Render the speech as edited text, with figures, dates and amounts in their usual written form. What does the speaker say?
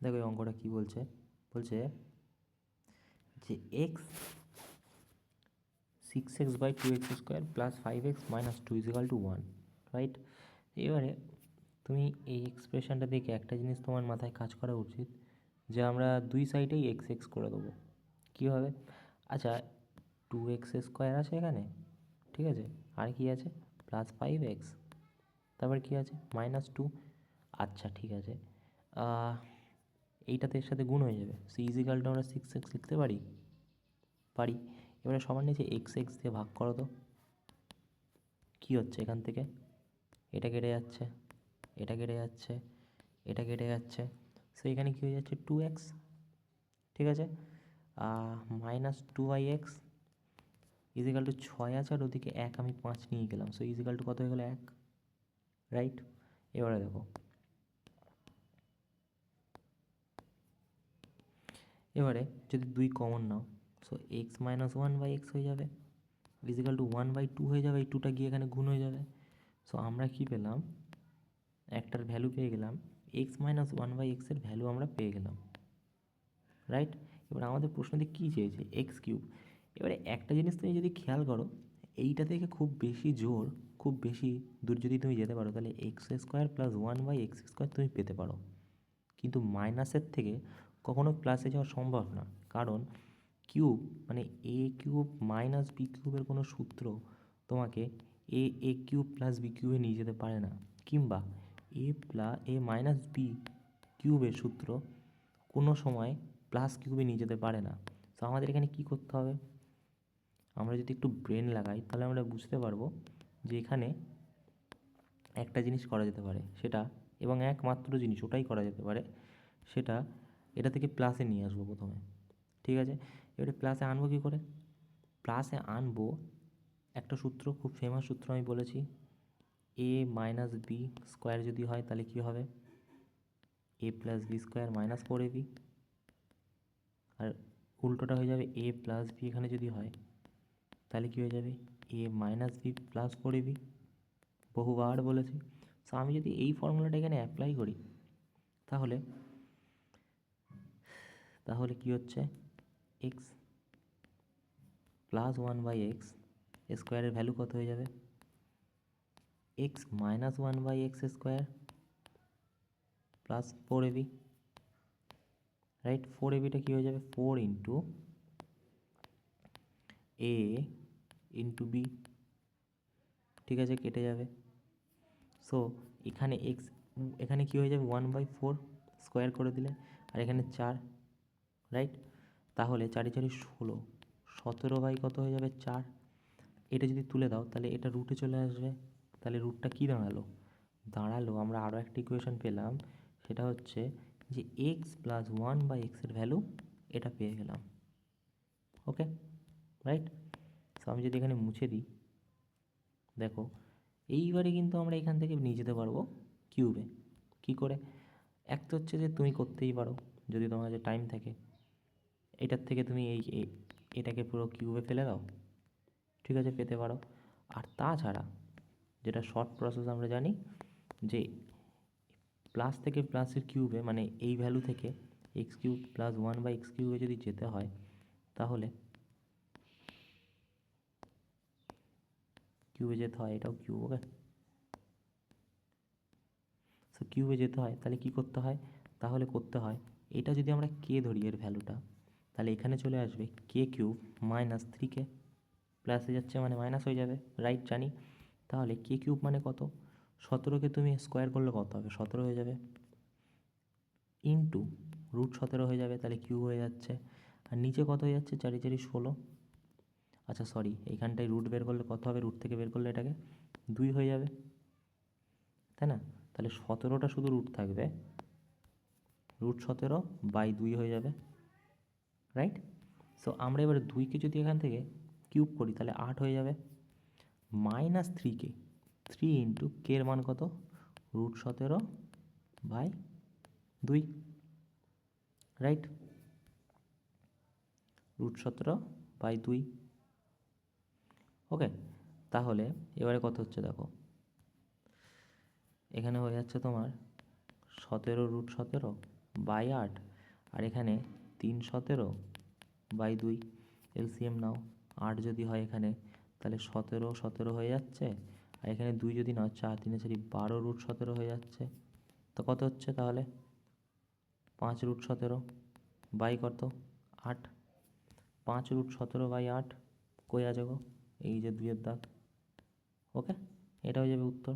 দেখো এই অঙ্কটা কী বলছে, বলছে যে এক্স 6x/2x² + 5x - 2 = 1, রাইট? এবারে তুমি এই এক্সপ্রেশনটা দেখে একটা জিনিস তোমার মাথায় কাজ করা উচিত যে আমরা দুই সাইডেই এক্স এক্স করে দেবো। কীভাবে? আচ্ছা, 2x² আছে এখানে, ঠিক আছে, আর কি আছে +5x, তারপর কি আছে -2। আচ্ছা ঠিক আছে, এইটাতে এর সাথে গুণ হয়ে যাবে, সি ইজিক্যালটা আমরা 6x লিখতে পারি, পারি। এবারে সবার নিচে এক্স এক্স দিয়ে ভাগ করো তো, কী হচ্ছে এখান থেকে? এটা কেটে যাচ্ছে, এটা কেটে যাচ্ছে, এটা কেটে যাচ্ছে, সো এখানে কী হয়ে যাচ্ছে 2x, ঠিক আছে। -2x ইজিক্যাল টু 6 আছে, আর ওদিকে 1 আমি 5 নিয়ে গেলাম, সো ইজিক্যাল টু কত হয়ে গেলো 1, রাইট? এবারে দেখো, এবারে যদি 2 কমন নাও, সো x - 1/x হয়ে যাবে, ইজিক্যাল টু 1/2 হয়ে যাবে, এই 2টা গিয়ে এখানে গুণ হয়ে যাবে। সো আমরা কি পেলাম, একটার ভ্যালু পেয়ে গেলাম, x - 1/x এর ভ্যালু আমরা পেয়ে গেলাম, রাইট? এবার আমাদের প্রশ্নতে কী চেয়েছে, x³ এবারে একটা জিনিস তুমি যদি খেয়াল করো, এইটা থেকে খুব বেশি জোর, খুব বেশি দূর যদি তুমি যেতে পারো তাহলে x² + 1/x² তুমি পেতে পারো, কিন্তু মাইনাসের থেকে কখনো প্লাসে যাওয়া সম্ভব না, কারণ কিউব মানে a³ - b³ কোনো সূত্র তোমাকে a³ + b³ নিয়ে যেতে পারে না, কিংবা a - b³ সূত্র কোনো সময় +কিউবে নিয়ে যেতে পারে না। তো আমাদের এখানে কি করতে হবে, আমরা যদি একটু ব্রেন লাগাই তাহলে আমরা বুঝতে পারবো যে এখানে একটা জিনিস করা যেতে পারে, সেটা, এবং একমাত্র জিনিস ওটাই করা যেতে পারে, সেটা এটা থেকে প্লাসে নিয়ে আসবো প্রথমে, ঠিক আছে। এবারে প্লাসে আনবো কী করে? প্লাসে আনবো একটা সূত্র, খুব ফেমাস সূত্র আমি বলেছি, a - b² যদি হয় তাহলে কী হবে, a + b² - 4ab, আর উল্টোটা হয়ে যাবে a + b এখানে যদি হয় তাহলে কী হয়ে যাবে, a - b + 4ab, বহুবার বলেছি। সো আমি যদি এই ফর্মুলাটা এখানে অ্যাপ্লাই করি তাহলে তাহলে কী হচ্ছে, x + 1/x স্কোয়ারের ভ্যালু কত হয়ে যাবে, x - 1/x² + 4ab, রাইট? 4abটা কী হয়ে যাবে, 4 × a × b, ঠিক আছে, কেটে যাবে। সো এখানে এক্স, এখানে কী হয়ে যাবে 1/4 স্কোয়ার করে দিলে, আর এখানে 4, রাইট? তাহলে 4 × 4 = 16, 17 কত হয়ে যাবে 4। এটা যদি তুলে দাও তাহলে এটা রুটে চলে আসবে, তাহলে রুটটা কী দাঁড়ালো, আমরা আরও একটা ইকুয়েশন পেলাম, সেটা হচ্ছে যে x + 1/x এর ভ্যালু এটা পেয়ে গেলাম, ওকে, রাইট? সো আমি যদি এখানে মুছে দিই, দেখো এইবারে কিন্তু আমরা এখান থেকে নিয়ে যেতে পারবো কিউবে। কী করে? এক তো হচ্ছে যে তুমি করতেই পারো, যদি তোমার কাছে টাইম থাকে, এটার থেকে তুমি এটাকে পুরো কিউবে ফেলে দাও, ঠিক আছে, পেতে পারো। আর তাছাড়া যেটা শর্ট প্রসেস আমরা জানি, যে প্লাস থেকে প্লাসের কিউবে, মানে এই ভ্যালু থেকে x³ + 1/x³ যদি যেতে হয় তাহলে কিউবে যেতে হয়, এটাও কিউব, ওকে। সো কিউবে যেতে হয় তাহলে কী করতে হয়, তাহলে করতে হয় এটা যদি আমরা কে ধরি এর ভ্যালুটা, তাহলে এখানে চলে আসবে k³ - 3k, প্লাসে যাচ্ছে মানে মাইনাস হয়ে যাবে, রাইট? জানি। তাহলে k³ মানে কত, 17কে তুমি স্কোয়ার করলে কত হবে, 17 হয়ে যাবে, ইন্টু √17 হয়ে যাবে, তাহলে কিউব হয়ে যাচ্ছে। আর নিচে কত হয়ে যাচ্ছে, 4 × 4 = 16, আচ্ছা সরি, এইখানটায় রুট বের করলে কত হবে, রুট থেকে বের করলে এটাকে 2 হয়ে যাবে, তাই না? তাহলে 17টা শুধু রুট থাকবে, √17/2 হয়ে যাবে, রাইট? সো আমরা এবারে 2কে যদি এখান থেকে কিউব করি তাহলে 8 হয়ে যাবে, -3k, 3 × k এর মান কত, √17/2, রাইট? √17/2, ওকে। তাহলে এবারে কত হচ্ছে দেখো, এখানে হয়ে যাচ্ছে তোমার 17 √17 বাই 8, আর এখানে 3 17 বাই 2, এলসিএম নাও। 8 যদি হয় এখানে তাহলে 17 17 হয়ে যাচ্ছে, আর এখানে 2 যদি নাও 4 3 4 12√17 হয়ে যাচ্ছে। তো কত হচ্ছে তাহলে? 5√17 বাই কত? 8। 5√17 বাই 8 কই আছে গো? এই যে 2-এর দাগ। ওকে, এটা হয়ে যাবে উত্তর।